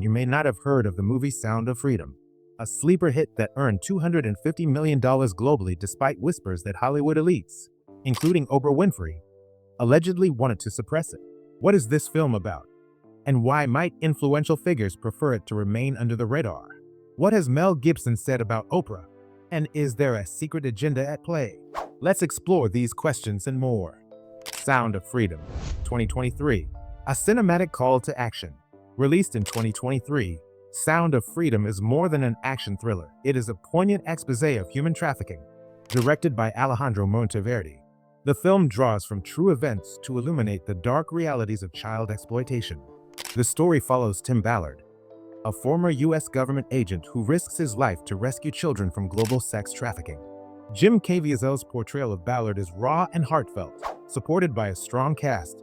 You may not have heard of the movie Sound of Freedom, a sleeper hit that earned $250 million globally despite whispers that Hollywood elites, including Oprah Winfrey, allegedly wanted to suppress it. What is this film about? And why might influential figures prefer it to remain under the radar? What has Mel Gibson said about Oprah? And is there a secret agenda at play? Let's explore these questions and more. Sound of Freedom, 2023. A cinematic call to action. Released in 2023, Sound of Freedom is more than an action thriller. It is a poignant exposé of human trafficking. Directed by Alejandro Monteverde, the film draws from true events to illuminate the dark realities of child exploitation. The story follows Tim Ballard, a former U.S. government agent who risks his life to rescue children from global sex trafficking. Jim Caviezel's portrayal of Ballard is raw and heartfelt, supported by a strong cast,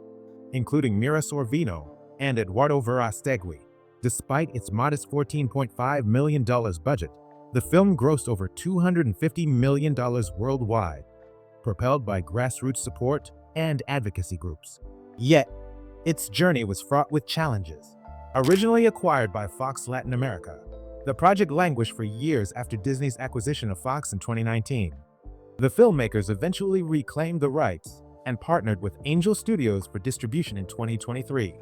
including Mira Sorvino and Eduardo Verastegui. Despite its modest $14.5 million budget, the film grossed over $250 million worldwide, propelled by grassroots support and advocacy groups. Yet, its journey was fraught with challenges. Originally acquired by Fox Latin America, the project languished for years after Disney's acquisition of Fox in 2019. The filmmakers eventually reclaimed the rights and partnered with Angel Studios for distribution in 2023.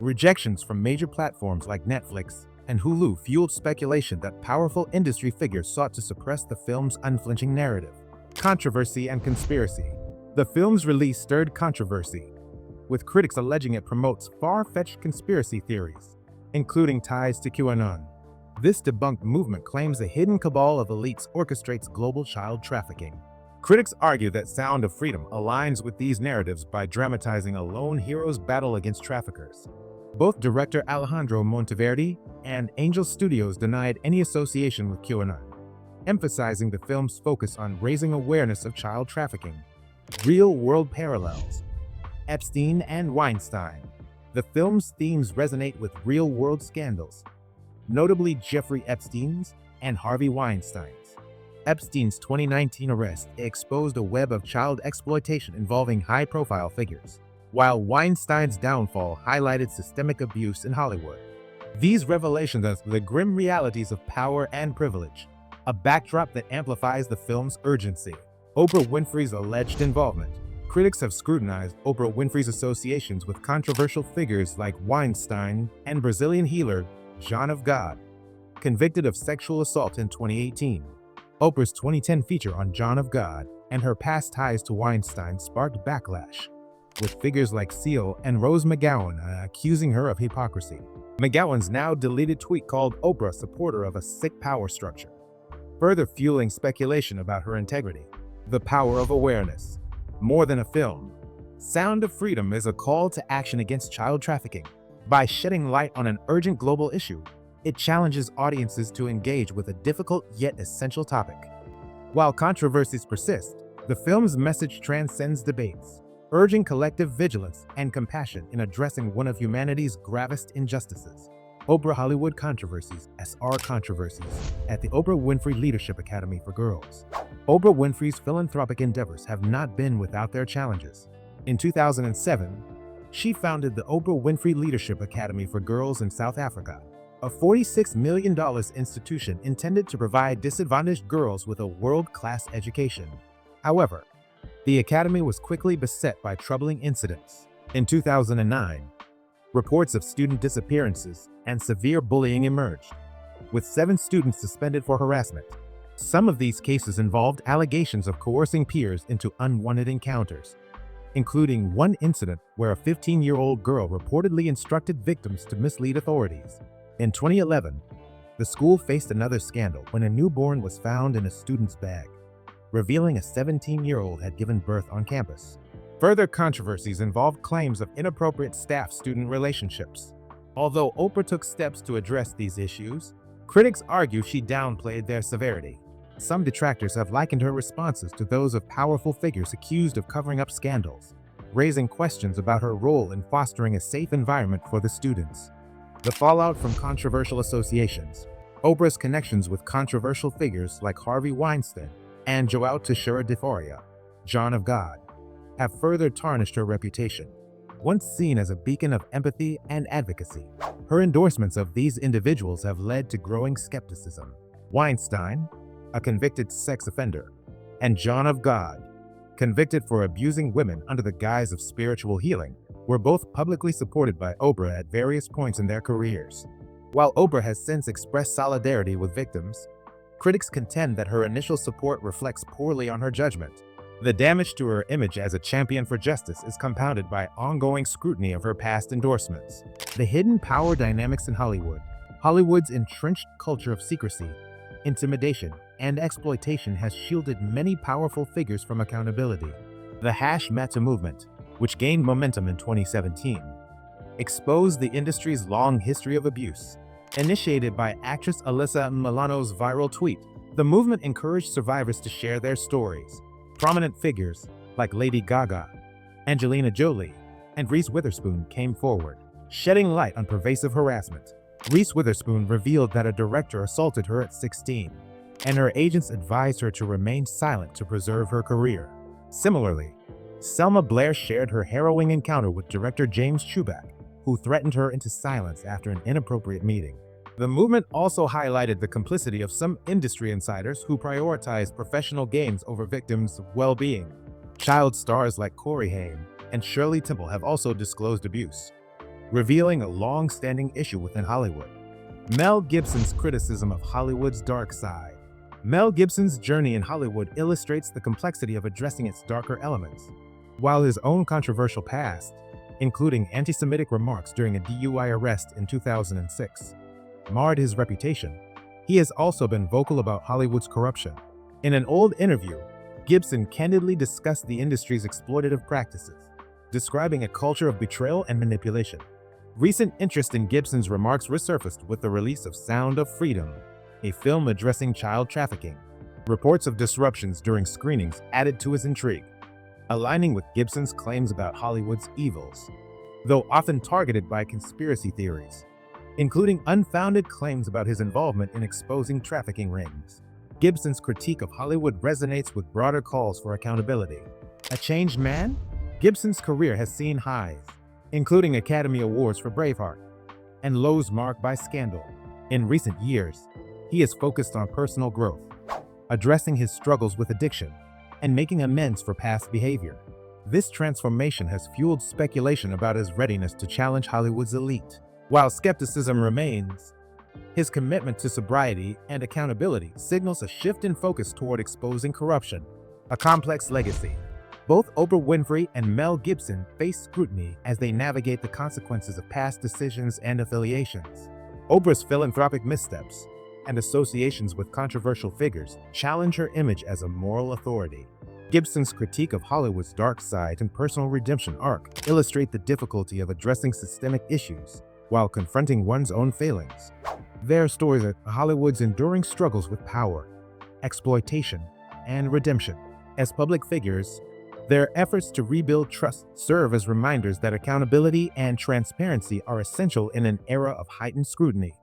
Rejections from major platforms like Netflix and Hulu fueled speculation that powerful industry figures sought to suppress the film's unflinching narrative. Controversy and conspiracy. The film's release stirred controversy, with critics alleging it promotes far-fetched conspiracy theories, including ties to QAnon. This debunked movement claims a hidden cabal of elites orchestrates global child trafficking. Critics argue that Sound of Freedom aligns with these narratives by dramatizing a lone hero's battle against traffickers. Both director Alejandro Monteverde and Angel Studios denied any association with QAnon, emphasizing the film's focus on raising awareness of child trafficking. Real-world parallels. Epstein and Weinstein. The film's themes resonate with real-world scandals, notably Jeffrey Epstein's and Harvey Weinstein's. Epstein's 2019 arrest exposed a web of child exploitation involving high-profile figures, while Weinstein's downfall highlighted systemic abuse in Hollywood. These revelations are the grim realities of power and privilege, a backdrop that amplifies the film's urgency. Oprah Winfrey's alleged involvement. Critics have scrutinized Oprah Winfrey's associations with controversial figures like Weinstein and Brazilian healer John of God, convicted of sexual assault in 2018. Oprah's 2010 feature on John of God and her past ties to Weinstein sparked backlash, with figures like Seal and Rose McGowan accusing her of hypocrisy. McGowan's now deleted tweet called Oprah a supporter of a sick power structure, further fueling speculation about her integrity. The power of awareness. More than a film, Sound of Freedom is a call to action against child trafficking. By shedding light on an urgent global issue, it challenges audiences to engage with a difficult yet essential topic. While controversies persist, the film's message transcends debates, urging collective vigilance and compassion in addressing one of humanity's gravest injustices. Oprah Hollywood Controversies, SR Controversies, at the Oprah Winfrey Leadership Academy for Girls. Oprah Winfrey's philanthropic endeavors have not been without their challenges. In 2007, she founded the Oprah Winfrey Leadership Academy for Girls in South Africa, a $46 million institution intended to provide disadvantaged girls with a world-class education. However, the academy was quickly beset by troubling incidents. In 2009, reports of student disappearances and severe bullying emerged, with 7 students suspended for harassment. Some of these cases involved allegations of coercing peers into unwanted encounters, including one incident where a 15-year-old girl reportedly instructed victims to mislead authorities. In 2011, the school faced another scandal when a newborn was found in a student's bag, revealing a 17-year-old had given birth on campus. Further controversies involved claims of inappropriate staff-student relationships. Although Oprah took steps to address these issues, critics argue she downplayed their severity. Some detractors have likened her responses to those of powerful figures accused of covering up scandals, raising questions about her role in fostering a safe environment for the students. The fallout from controversial associations. Oprah's connections with controversial figures like Harvey Weinstein and João Teixeira de Faria, John of God, have further tarnished her reputation. once seen as a beacon of empathy and advocacy. Her endorsements of these individuals have led to growing skepticism. Weinstein, a convicted sex offender, and John of God, convicted for abusing women under the guise of spiritual healing, were both publicly supported by Oprah at various points in their careers. While Oprah has since expressed solidarity with victims, critics contend that her initial support reflects poorly on her judgment. The damage to her image as a champion for justice is compounded by ongoing scrutiny of her past endorsements. The hidden power dynamics in Hollywood. Hollywood's entrenched culture of secrecy, intimidation, and exploitation has shielded many powerful figures from accountability. The #MeToo movement, which gained momentum in 2017, exposed the industry's long history of abuse. Initiated by actress Alyssa Milano's viral tweet, the movement encouraged survivors to share their stories. Prominent figures like Lady Gaga, Angelina Jolie, and Reese Witherspoon came forward, shedding light on pervasive harassment. Reese Witherspoon revealed that a director assaulted her at 16, and her agents advised her to remain silent to preserve her career. Similarly, Selma Blair shared her harrowing encounter with director James Chubak, who threatened her into silence after an inappropriate meeting. The movement also highlighted the complicity of some industry insiders who prioritized professional gains over victims' well-being. Child stars like Corey Haim and Shirley Temple have also disclosed abuse, revealing a long-standing issue within Hollywood. Mel Gibson's criticism of Hollywood's dark side. Mel Gibson's journey in Hollywood illustrates the complexity of addressing its darker elements. While his own controversial past, including anti-Semitic remarks during a DUI arrest in 2006, marred his reputation, he has also been vocal about Hollywood's corruption. In an old interview, Gibson candidly discussed the industry's exploitative practices, describing a culture of betrayal and manipulation. Recent interest in Gibson's remarks resurfaced with the release of Sound of Freedom, a film addressing child trafficking. Reports of disruptions during screenings added to his intrigue, aligning with Gibson's claims about Hollywood's evils, though often targeted by conspiracy theories, including unfounded claims about his involvement in exposing trafficking rings. Gibson's critique of Hollywood resonates with broader calls for accountability. A changed man? Gibson's career has seen highs, including Academy Awards for Braveheart, and lows marked by scandal. In recent years, he has focused on personal growth, addressing his struggles with addiction, and making amends for past behavior. This transformation has fueled speculation about his readiness to challenge Hollywood's elite. While skepticism remains, his commitment to sobriety and accountability signals a shift in focus toward exposing corruption, a complex legacy. Both Oprah Winfrey and Mel Gibson face scrutiny as they navigate the consequences of past decisions and affiliations. Oprah's philanthropic missteps and associations with controversial figures challenge her image as a moral authority. Gibson's critique of Hollywood's dark side and personal redemption arc illustrate the difficulty of addressing systemic issues while confronting one's own failings. Their stories are Hollywood's enduring struggles with power, exploitation, and redemption. As public figures, their efforts to rebuild trust serve as reminders that accountability and transparency are essential in an era of heightened scrutiny.